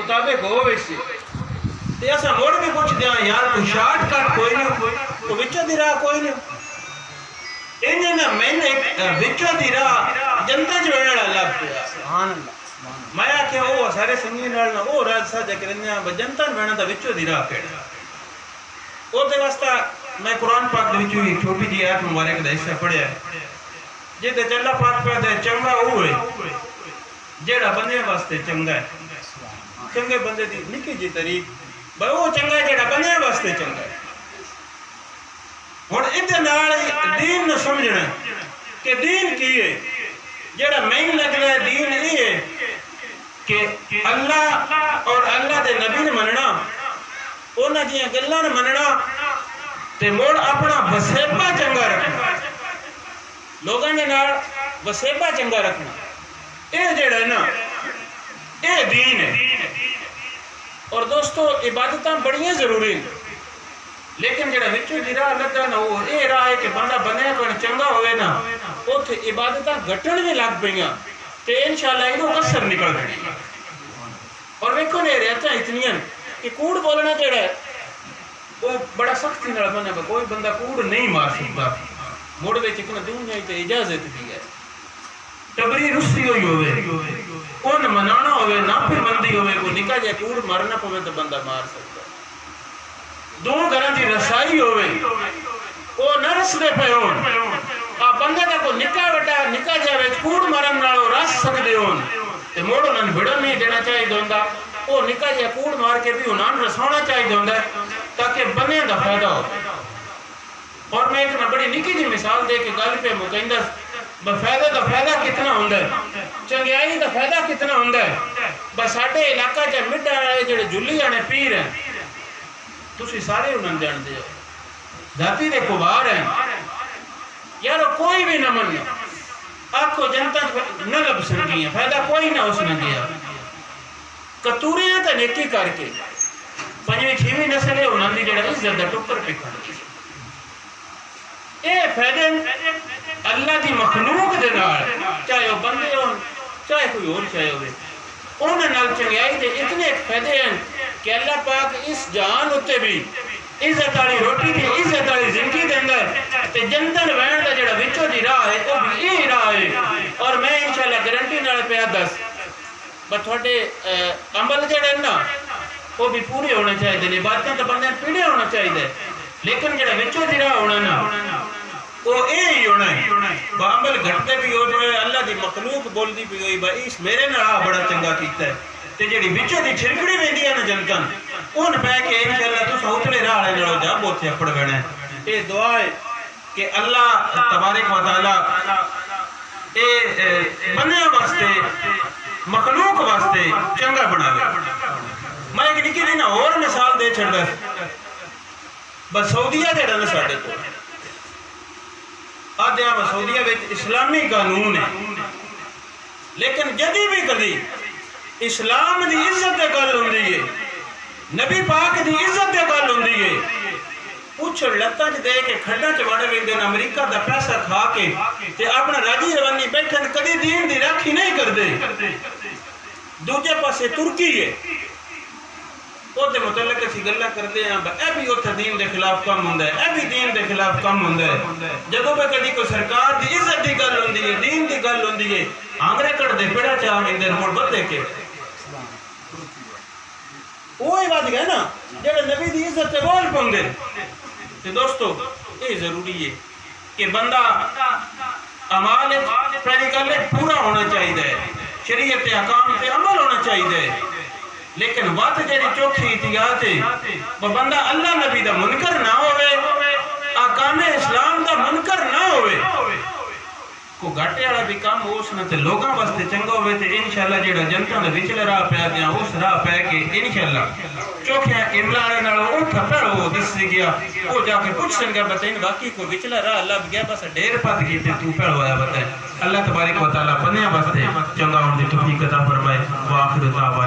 مطابق ہو ویسی تے اسا موڑ بھی پوچھ دیاں یار کوئی شارٹ کٹ کوئی نہیں تو وچوں دی راہ کوئی نہیں انہیں نا میں نے وچوں دی راہ جنتا جو ویڑا لگ پیا سبحان اللہ میں آکھیا وہ سارے سنگی نال وہ راج سا جکرنیاں جنتا ویڑا دا وچوں دی راہ کیڑا او دے واسطہ میں قرآن پاک دے وچوں ایک چھوٹی جی آیت مبارک دا حصہ پڑھیا ہے جے تے اللہ پاک پہ دے چنگا ہوئے جیڑا بندے واسطے چنگا ہے چنگے بندے دی نکی جی طریق بھائی وہ چنگا ہے جیڑا بندے واسطے چنگا ہے ہن ادھے نال دین نو سمجھنا کہ دین کی ہے جیڑا میں لگ رہا ہے دین یہ ہے کہ اللہ اور اللہ دے نبی نے مننا اونا جیاں گلاں نے مننا تے موڑ اپنا وسیبہ چنگا رکھنا لوگاں نے نال وسیبہ چنگا رکھنا اے جیڑا ہے نا اے دین ہے اور دوستو عبادتاں بڑیاں ضروری ہیں لیکن جڑا وچوں دی راہ لگا نا وہ اے راہ ہے کہ بندہ بنیا کوئی چنگا ہوئے نا اوتھے عبادتاں گھٹن بھی لگ پئیاں تے انشاءاللہ اینوں اثر نکل جائے اور ویکھو نے رہتا اتنیاں کہ کوڑ بولنا جڑا ہے وہ بڑا سختی نال بننا کوئی بندہ کوڑ نہیں مار سکتا موڑ وچ ایک دنیا تے اجازت دی ہے ٹبری رسی ہوئی ہوئے اون منانا ہوئے نافر بندی ہوئے کوئی نکا جائے کوڑ مارنا پوے تو بندہ مار سکتا دو گھراں دی رسائی ہوئے او نہ رسدے پے ہون آ بندے دا کوئی نکا وڈا نکا جاوے کوڑ مارن نالو رس سکدے ہون تے موڑ انہاں بڑا نہیں دینا چاہیے ہوندا او نکا جا کوڑ مار کے بھی انہاں رساونا چاہیے ہوندا تاکہ بنے دا فائدہ ہو اور میں ایک بڑی نکی جی مثال دے کے گل پہ مکیندا فائدہ دا فائدہ کتنا ہوندا ہے چنگیائی دا فائدہ کتنا ہوندا ہے بس ساڈے علاقہ چ مڈا والے جڑے جلی آنے پیر ہیں تسی سارے انہاں جانتے ہو ذاتی دے کبار ہیں یار کوئی بھی نہ من آکھو جنتا نہ لب سنگیاں فائدہ کوئی نہ اس نہ گیا کتوریاں تے نیکی کر کے پنجویں چھویں نسل ہے انہاں دی جڑا عزت دا ٹکر پہ کھڑی اے فائدے اللہ دی مخلوق دے نال چاہے وہ بندے ہون چاہے کوئی اور چاہے ہوئے انہاں نال چنگیائی دے اتنے فائدے ہیں کہ اللہ پاک اس جہان اتے بھی عزت والی روٹی دی عزت والی زندگی دیندا ہے تے جنتن وین دا جڑا وچوں دی راہ ہے او بھی یہ راہ ہے اور میں انشاءاللہ گارنٹی نال پیا دس بس تھوڑے عمل جڑے نا وہ بھی پورے ہونے چاہیے عبادتاں تو بندے پیڑے ہونا چاہیے لیکن جڑا وچوں دی راہ ہونا نا وہ ہی ہونا ہے عمل گھٹتے بھی ہو جو ہے اللہ دی مخلوق بول دی بھی ہوئی بھائی اس میرے نال بڑا چنگا کیتا ہے تے جڑی وچوں دی چھڑکڑی ویندی ہے نا جنتاں اون پہ کے انشاءاللہ تساں اتلے راہ والے نالوں جا اوتھے اپڑ بیٹھنا ہے اے دعا ہے کہ اللہ تبارک و تعالی اے بندے واسطے مخلوق واسطے چنگا بناوے میں ایک نکی جی نا اور مثال دے چھڑدا بس سعودیہ جڑا نا ساڈے کول آدھے سعودیہ وچ اسلامی قانون ہے لیکن جدی بھی کدی اسلام دی عزت دے گل ہوندی ہے نبی پاک دی عزت دے گل ہوندی ہے پوچھڑ لتاں چ دے کے کھڈاں چ وڑ ویندے امریکہ دا پیسہ کھا کے تے اپنا راضی روانی بیٹھن کدی دین دی راکھی نہیں کردے دوجے پاسے ترکی ہے او دے متعلق اسی گلاں کردے ہیں اے بھی اوتھے دین دے خلاف کم ہوندا ہے اے بھی دین دے خلاف کم ہوندا ہے جدوں بھی کدی کوئی سرکار دی عزت دی گل ہوندی ہے دین دی گل ہوندی ہے آنگرے کٹ دے پیڑا چاہ ویندے مڑ بدے کے وہی بات ہے نا جڑے نبی دی عزت تے بول پوندے تے دوستو یہ ضروری ہے کہ بندہ اعمال پہلی گل پورا ہونا چاہیے شریعت احکام تے عمل ہونا چاہیے لیکن وقت جڑی چوکھی احتیاط ہے وہ بندہ اللہ نبی دا منکر نہ ہوئے احکام اسلام دا منکر نہ ہوئے کو گھاٹے والا بھی کام ہو اس تے لوگاں واسطے چنگا ہوئے تے انشاءاللہ جڑا جنتاں دے وچلے راہ پیا دیاں اس راہ پہ کے انشاءاللہ چوکھیاں املا والے نال او تھپڑ ہو دس گیا او جا کے پوچھ سن گیا بتائیں واقعی کو وچلا راہ لب گیا بس ڈیر پت گئی تے تو پھڑ ہویا بتائے اللہ تبارک و تعالی بنیا واسطے چنگا ہون دی توفیق عطا فرمائے واخر دعوانا